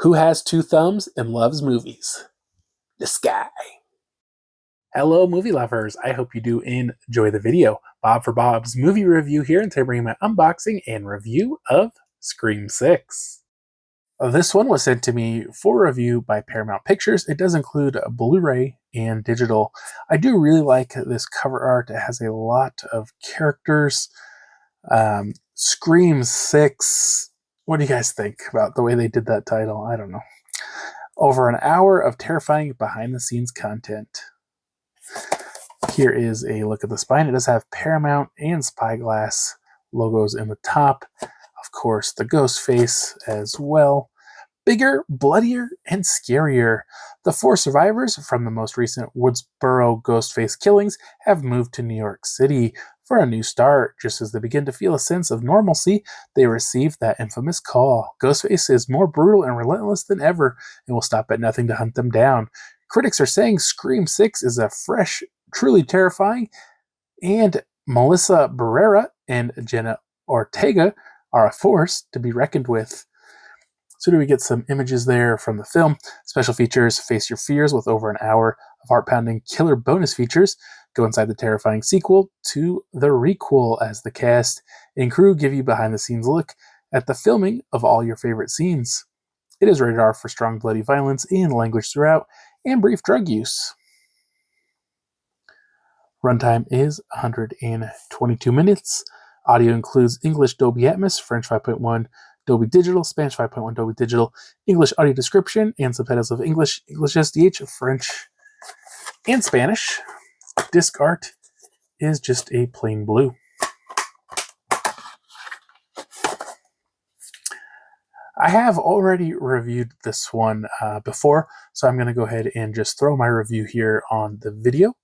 Who has two thumbs and loves movies? This guy. Hello, movie lovers. I hope you do enjoy the video. Bob for Bob's movie review here, and today I'm bringing my unboxing and review of Scream 6. This one was sent to me for review by Paramount Pictures. It does include a Blu-ray and digital. I do really like this cover art. It has a lot of characters. Scream 6. What do you guys think about the way they did that title? I don't know. Over an hour of terrifying behind-the-scenes content. Here is a look at the spine. It does have Paramount and Spyglass logos in the top. Of course, the ghost face as well. Bigger, bloodier, and scarier. The 4 survivors from the most recent Woodsboro Ghostface killings have moved to New York City for a new start. Just as they begin to feel a sense of normalcy, they receive that infamous call. Ghostface is more brutal and relentless than ever and will stop at nothing to hunt them down. Critics are saying Scream 6 is a fresh, truly terrifying, and Melissa Barrera and Jenna Ortega are a force to be reckoned with. So do we get some images there from the film. Special features: Face Your Fears with over an hour of heart-pounding killer bonus features. Go inside the terrifying sequel to the requel as the cast and crew give you behind-the-scenes look at the filming of all your favorite scenes. It is rated R for strong bloody violence and language throughout and brief drug use. Runtime is 122 minutes. Audio includes English Dolby Atmos, French 5.1 Dolby Digital, Spanish 5.1 Dolby Digital, English audio description, and subtitles of English, English SDH, French, and Spanish. Disc art is just a plain blue. I have already reviewed this one before, so I'm going to go ahead and just throw my review here on the video.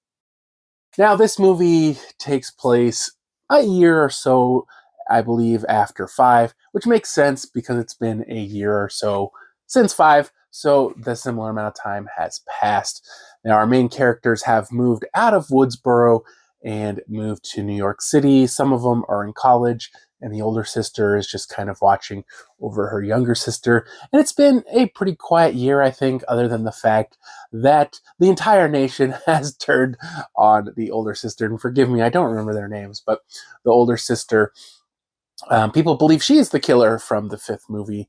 Now, this movie takes place a year or so, I believe, after 5, which makes sense because it's been a year or so since 5, so the similar amount of time has passed. Now, our main characters have moved out of Woodsboro and moved to New York City. Some of them are in college, and the older sister is just kind of watching over her younger sister. And it's been a pretty quiet year, I think, other than the fact that the entire nation has turned on the older sister. And forgive me, I don't remember their names, but the older sister, people believe she is the killer from the 5th movie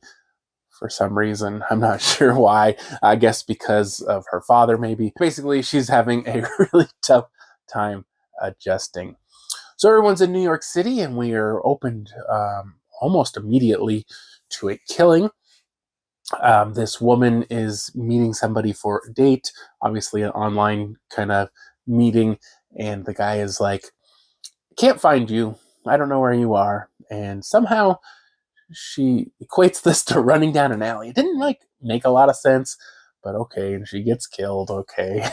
for some reason. I'm not sure why. I guess because of her father, maybe. Basically, she's having a really tough time adjusting. So everyone's in New York City, and we are opened almost immediately to a killing. This woman is meeting somebody for a date, obviously an online kind of meeting, and the guy is like, "Can't find you. I don't know where you are." And somehow she equates this to running down an alley. It didn't make a lot of sense, but okay. And she gets killed. Okay.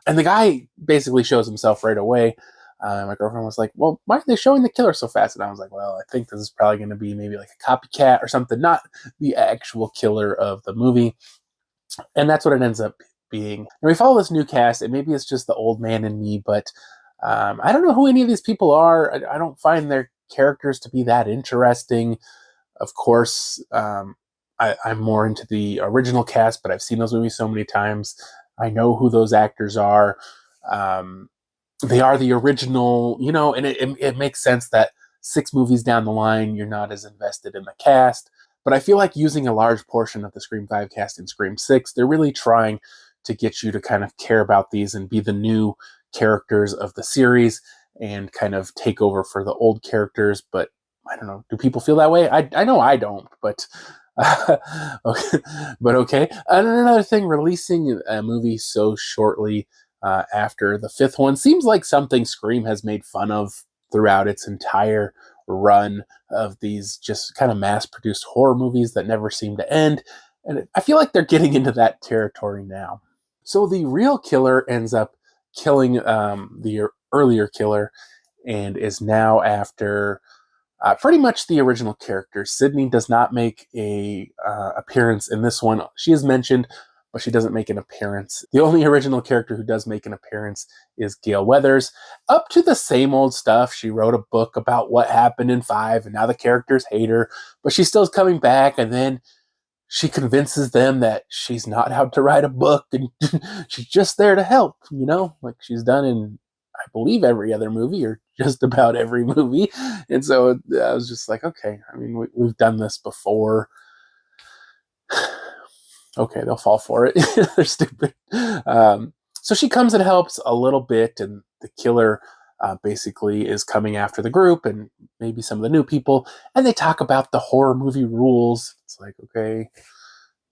And the guy basically shows himself right away. My girlfriend was like, "Well, why are they showing the killer so fast?" And I was like, "Well, I think this is probably going to be maybe like a copycat or something, not the actual killer of the movie." And that's what it ends up being. And we follow this new cast, and maybe it's just the old man in me, but I don't know who any of these people are. I don't find their characters to be that interesting. Of course, I'm more into the original cast, but I've seen those movies so many times. I know who those actors are. They are the original, and it makes sense that 6 movies down the line, you're not as invested in the cast. But I feel like using a large portion of the Scream 5 cast in Scream 6, they're really trying to get you to kind of care about these and be the new characters of the series and kind of take over for the old characters. But I don't know, do people feel that way? I know I don't, but okay. But okay. And another thing, releasing a movie so shortly after the 5th one seems like something Scream has made fun of throughout its entire run of these just kind of mass-produced horror movies that never seem to end. And I feel like they're getting into that territory now. So the real killer ends up killing the earlier killer and is now after pretty much the original character. Sydney does not make a appearance in this one. She is mentioned, but she doesn't make an appearance. The only original character who does make an appearance is Gale Weathers. Up to the same old stuff. She wrote a book about what happened in 5, and now the characters hate her, but she still is coming back, and then she convinces them that she's not out to write a book and she's just there to help, you know, like she's done in, I believe, every other movie or just about every movie. And so I was just like, okay, I mean, we've done this before. Okay, they'll fall for it. They're stupid. So she comes and helps a little bit, and the killer basically is coming after the group and maybe some of the new people, and they talk about the horror movie rules. It's like, okay,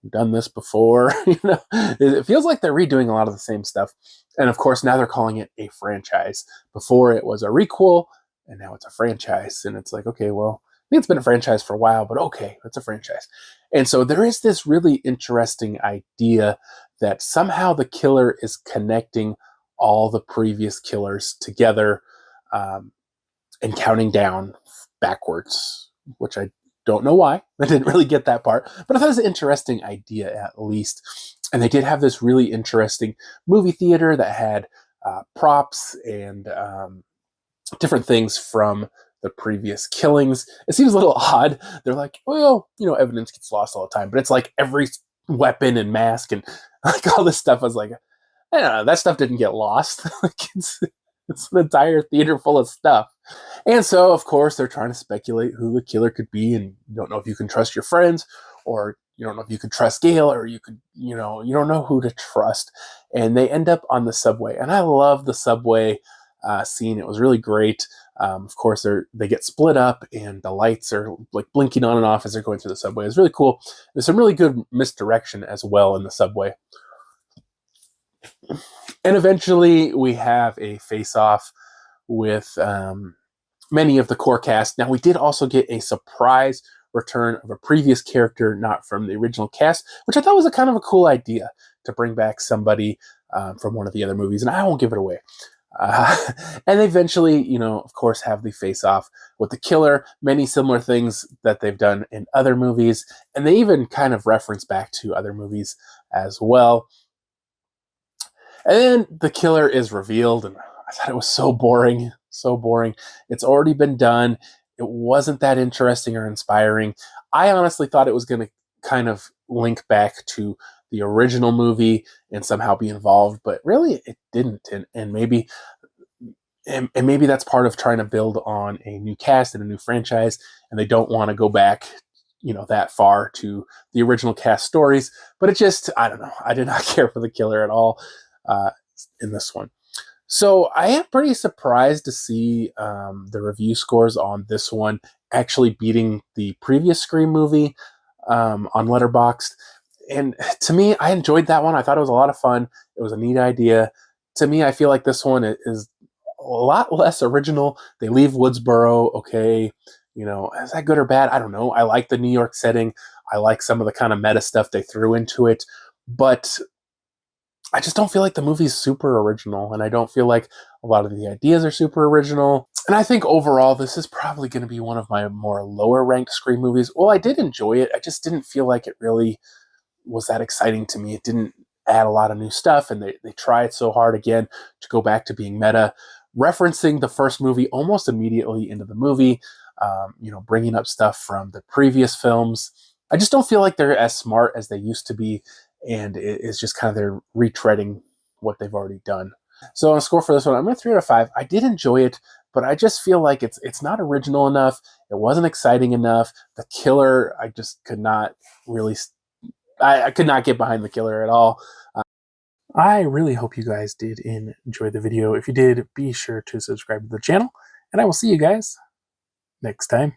we've done this before. You know, it feels like they're redoing a lot of the same stuff. And of course, now they're calling it a franchise. Before it was a requel, and now it's a franchise. And it's like, okay, well, I think it's been a franchise for a while, but okay, it's a franchise. And so there is this really interesting idea that somehow the killer is connecting all the previous killers together and counting down backwards, which I don't know why. I didn't really get that part, but I thought it was an interesting idea at least. And they did have this really interesting movie theater that had props and different things from the previous killings. It seems a little odd. They're like, well, you know, evidence gets lost all the time, but it's like every weapon and mask and like all this stuff. I was like, I don't know, that stuff didn't get lost. Like it's an entire theater full of stuff. And so, of course, they're trying to speculate who the killer could be, and you don't know if you can trust your friends, or you don't know if you could trust Gail, or you could, you know, you don't know who to trust. And they end up on the subway, and I love the subway scene. It was really great. Of course, they get split up, and the lights are like blinking on and off as they're going through the subway. It's really cool. There's some really good misdirection as well in the subway. And eventually, we have a face-off with many of the core cast. Now, we did also get a surprise return of a previous character, not from the original cast, which I thought was a kind of a cool idea to bring back somebody from one of the other movies, and I won't give it away. And eventually, you know, of course, have the face-off with the killer, many similar things that they've done in other movies, and they even kind of reference back to other movies as well. And then the killer is revealed, and I thought it was so boring, so boring. It's already been done. It wasn't that interesting or inspiring. I honestly thought it was going to kind of link back to the original movie and somehow be involved, but really it didn't. And maybe that's part of trying to build on a new cast and a new franchise, and they don't want to go back, you know, that far to the original cast stories. But it just, I don't know. I did not care for the killer at all in this one. So I am pretty surprised to see the review scores on this one actually beating the previous Scream movie on Letterboxd. And to me, I enjoyed that one. I thought it was a lot of fun. It was a neat idea. To me, I feel like this one is a lot less original. They leave Woodsboro, okay. You know, is that good or bad? I don't know. I like the New York setting. I like some of the kind of meta stuff they threw into it. But I just don't feel like the movie's super original, and I don't feel like a lot of the ideas are super original. And I think overall, this is probably going to be one of my more lower-ranked Scream movies. Well, I did enjoy it. I just didn't feel like it really was that exciting to me. It didn't add a lot of new stuff, and they tried so hard again to go back to being meta, referencing the first movie almost immediately into the movie, you know, bringing up stuff from the previous films. I just don't feel like they're as smart as they used to be, and it's just kind of they're retreading what they've already done. So on a score for this one, I'm going to 3 out of 5. I did enjoy it, but I just feel like it's not original enough. It wasn't exciting enough. The killer, I just could not really, I could not get behind the killer at all. I really hope you guys did enjoy the video. If you did, be sure to subscribe to the channel, and I will see you guys next time.